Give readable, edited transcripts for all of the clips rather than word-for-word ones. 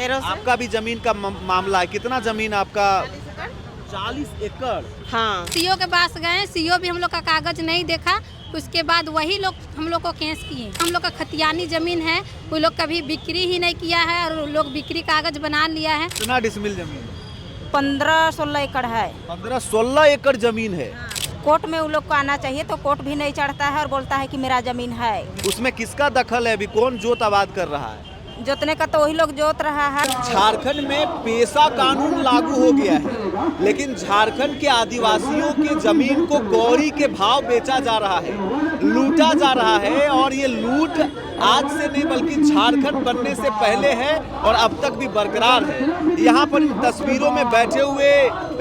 शेरों से। आपका भी जमीन का मामला है, कितना जमीन आपका? 40 एकड़। हाँ, सीओ के पास गए, सीओ भी हम लोग का कागज नहीं देखा। उसके बाद वही लोग हम लोग को केस किए। हम लोग का खतियानी जमीन है, वो लोग कभी बिक्री ही नहीं किया है और लोग बिक्री कागज बना लिया है। कितना डिसमिल जमीन? 15-16 एकड़ है। 15-16 एकड़ जमीन है। कोर्ट में उन लोग को आना चाहिए तो कोर्ट भी नहीं चढ़ता है और बोलता है कि मेरा जमीन है। उसमें किसका दखल है? अभी कौन जोत आबाद कर रहा है? जोतने का तो वही लोग जोत रहा है। झारखंड में पेशा कानून लागू हो गया है, लेकिन झारखंड के आदिवासियों के जमीन को कौड़ी के भाव बेचा जा रहा है, लूटा जा रहा है। और ये लूट आज से नहीं बल्कि झारखंड बनने से पहले है और अब तक भी बरकरार है। यहाँ पर इन तस्वीरों में बैठे हुए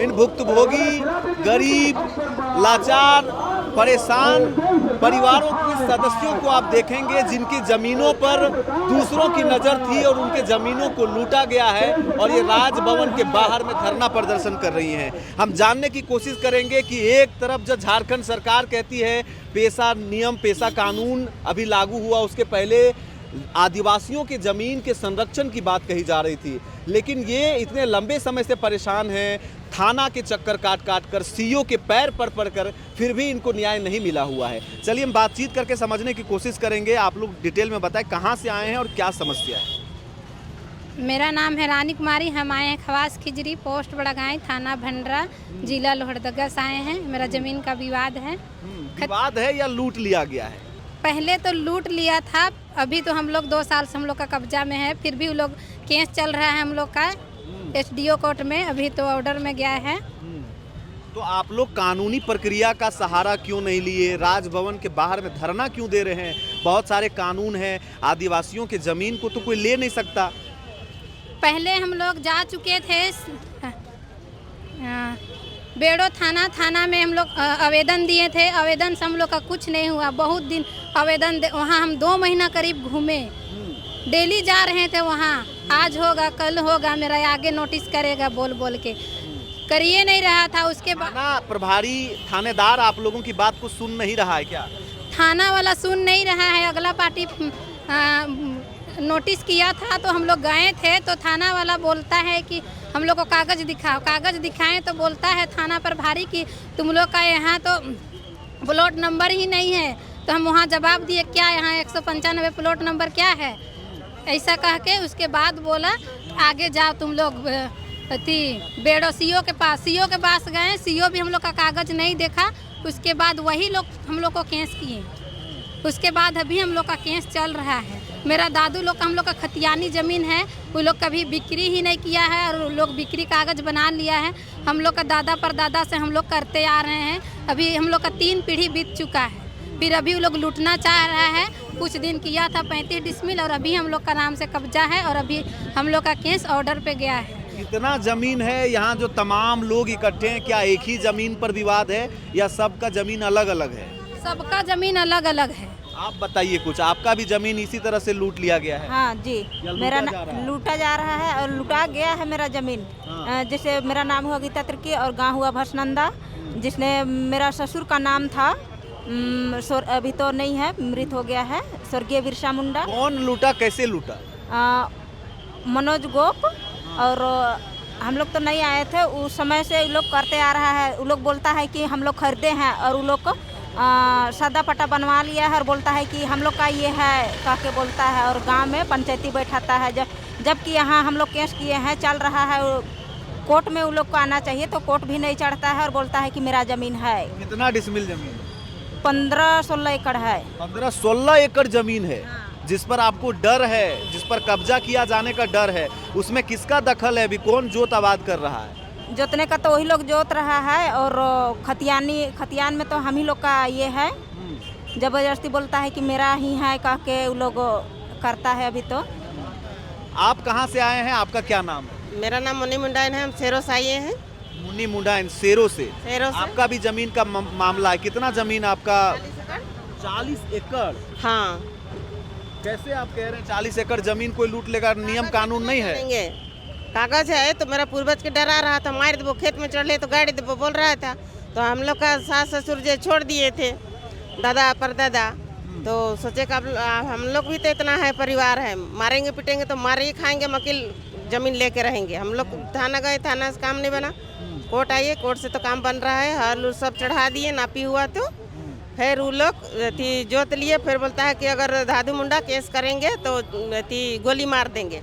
इन भुक्तभोगी, गरीब, लाचार, परेशान परिवारों के सदस्यों को आप देखेंगे जिनकी जमीनों पर दूसरों की नज़र थी और उनके जमीनों को लूटा गया है और ये राजभवन के बाहर में धरना प्रदर्शन कर रही हैं। हम जानने की कोशिश करेंगे कि एक तरफ जब झारखंड सरकार कहती है पेशा नियम, पेशा कानून अभी लागू हुआ, उसके पहले आदिवासियों के ज़मीन के संरक्षण की बात कही जा रही थी, लेकिन ये इतने लंबे समय से परेशान हैं, थाना के चक्कर काट काट कर, सीओ के पैर पड़ कर, फिर भी इनको न्याय नहीं मिला हुआ है। चलिए हम बातचीत करके समझने की कोशिश करेंगे। आप लोग डिटेल में बताएं कहाँ से आए हैं और क्या समस्या है। मेरा नाम है रानी कुमारी, हम आए हैं खवास खिजरी, पोस्ट बड़गाई, थाना भंडरा, जिला लोहरदगा से आए हैं। मेरा ज़मीन का विवाद है। विवाद है या लूट लिया गया है? पहले तो लूट लिया था, अभी तो हम लोग 2 साल से हम लोग का कब्जा में है, फिर भी वो लोग केस चल रहा है हम लोग का एसडीओ कोर्ट में, अभी तो ऑर्डर में गया है। तो आप लोग कानूनी प्रक्रिया का सहारा क्यों नहीं लिए? राजभवन के बाहर में धरना क्यों दे रहे हैं? बहुत सारे कानून हैं, आदिवासियों के ज़मीन को तो कोई ले नहीं सकता। पहले हम लोग जा चुके थे बेड़ो थाना में हम लोग आवेदन दिए थे। आवेदन से हम लोग का कुछ नहीं हुआ। बहुत दिन आवेदन वहाँ हम 2 महीना करीब घूमे, डेली जा रहे थे वहाँ। आज होगा कल होगा, मेरा आगे नोटिस करेगा बोल बोल के करिए नहीं रहा था। उसके बाद थाना प्रभारी थानेदार आप लोगों की बात को सुन नहीं रहा है क्या? थाना वाला सुन नहीं रहा है। अगला पार्टी नोटिस किया था तो हम लोग गए थे, तो थाना वाला बोलता है कि हम लोग को कागज़ दिखाओ। कागज़ दिखाएं तो बोलता है थाना प्रभारी कि तुम लोग का यहाँ तो प्लॉट नंबर ही नहीं है। तो हम वहाँ जवाब दिए क्या यहाँ 195 प्लॉट नंबर क्या है, ऐसा कह के उसके बाद बोला आगे जाओ तुम लोग बेड़ो सीओ के पास गए। सीओ भी हम लोग का कागज़ नहीं देखा। उसके बाद वही लोग हम लोग को केस किए। उसके बाद अभी हम लोग का केस चल रहा है। मेरा दादू लोग का हम लोग का खतियानी ज़मीन है, वो लोग कभी बिक्री ही नहीं किया है और लोग बिक्री कागज़ बना लिया है। हम लोग का दादा परदादा से हम लोग करते आ रहे हैं। अभी हम लोग का 3 पीढ़ी बीत चुका है, फिर अभी वो लोग लूटना चाह रहा है। कुछ दिन किया था 35 डिसमिल और अभी हम लोग का नाम से कब्जा है और अभी हम लोग का केस ऑर्डर पे गया है। इतना जमीन है, यहाँ जो तमाम लोग इकट्ठे हैं, क्या एक ही जमीन पर विवाद है या सबका जमीन अलग अलग है? सबका ज़मीन अलग अलग है। आप बताइए कुछ, आपका भी जमीन इसी तरह से लूट लिया गया है? हाँ जी, मेरा लूटा जा रहा है और लूटा गया है मेरा जमीन। जैसे मेरा नाम हुआ गीता त्रिकी और गांव हुआ भसनंदा, जिसने मेरा ससुर का नाम था अभी तो नहीं है, मृत हो गया है, स्वर्गीय बिरसा मुंडा। कौन लूटा, कैसे लूटा? मनोज गोप। और हम लोग तो नहीं आए थे उस समय से, वो लोग करते आ रहा है। वो लोग बोलता है कि हम लोग खरीदे हैं और वो लोग को सदा पट्टा बनवा लिया है और बोलता है कि हम लोग का ये है कह के बोलता है। और गांव में पंचायती बैठाता है, जबकि यहाँ हम लोग केस किए हैं, चल रहा है। कोर्ट में वो लोग को आना चाहिए तो कोर्ट भी नहीं चढ़ता है और बोलता है कि मेरा ज़मीन है। कितना डिसमिल जमीन? 15-16 एकड़ है। 15-16 एकड़ जमीन है, जिस पर आपको डर है, जिस पर कब्जा किया जाने का डर है, उसमें किसका दखल है? अभी कौन जोत आबाद कर रहा है? जोतने का तो वही लोग जोत रहा है और खतियान में तो हम ही लोग का ये है। जबरदस्ती बोलता है कि मेरा ही है कह के वो लोग करता है। अभी तो आप कहाँ से आए हैं, आपका क्या नाम है? मेरा नाम मुन्नी मुंडाइन है, हम शेरों से आए हैं। मुन्नी मुंडाइन, शेरों से। आपका भी जमीन का मामला है, कितना जमीन आपका? 40 एकड़। हाँ, कैसे आप कह रहे हैं 40 एकड़ जमीन कोई लूट लेगा? नियम कानून नहीं है? कागज है तो मेरा पूर्वज के डरा रहा था, मार दो खेत में चढ़ ले तो गाड़ी दो बोल रहा था। तो हम लोग का सास ससुर जो छोड़ दिए थे, दादा परदादा, तो सोचे कि अब हम लोग भी तो इतना है परिवार है, मारेंगे पीटेंगे तो मार ही खाएंगे, मकील जमीन लेके रहेंगे। हम लोग थाना गए, थाना से काम नहीं बना, कोर्ट आइए, कोर्ट से तो काम बन रहा है, हल सब चढ़ा दिए, नापी हुआ तो फिर वो लोग जोत लिए, फिर बोलता है कि अगर दादू मुंडा केस करेंगे तो गोली मार देंगे।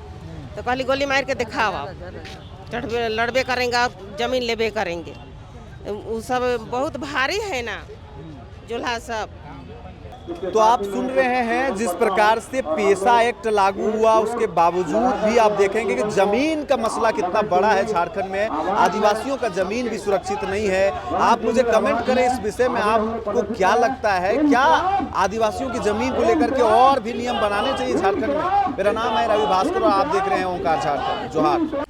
तो कहली गोली मार के दिखाओ, आप लड़बे करेंगे और जमीन लेबे करेंगे। वो सब बहुत भारी है ना जुल्हा सब। तो आप सुन रहे हैं जिस प्रकार से पेशा एक्ट लागू हुआ, उसके बावजूद भी आप देखेंगे कि जमीन का मसला कितना बड़ा है झारखंड में। आदिवासियों का जमीन भी सुरक्षित नहीं है। आप मुझे कमेंट करें इस विषय में, आपको क्या लगता है, क्या आदिवासियों की जमीन को लेकर के और भी नियम बनाने चाहिए झारखंड में। मेरा नाम है रवि भास्कर और आप देख रहे हैं ओंकार झारखंड। जोहार।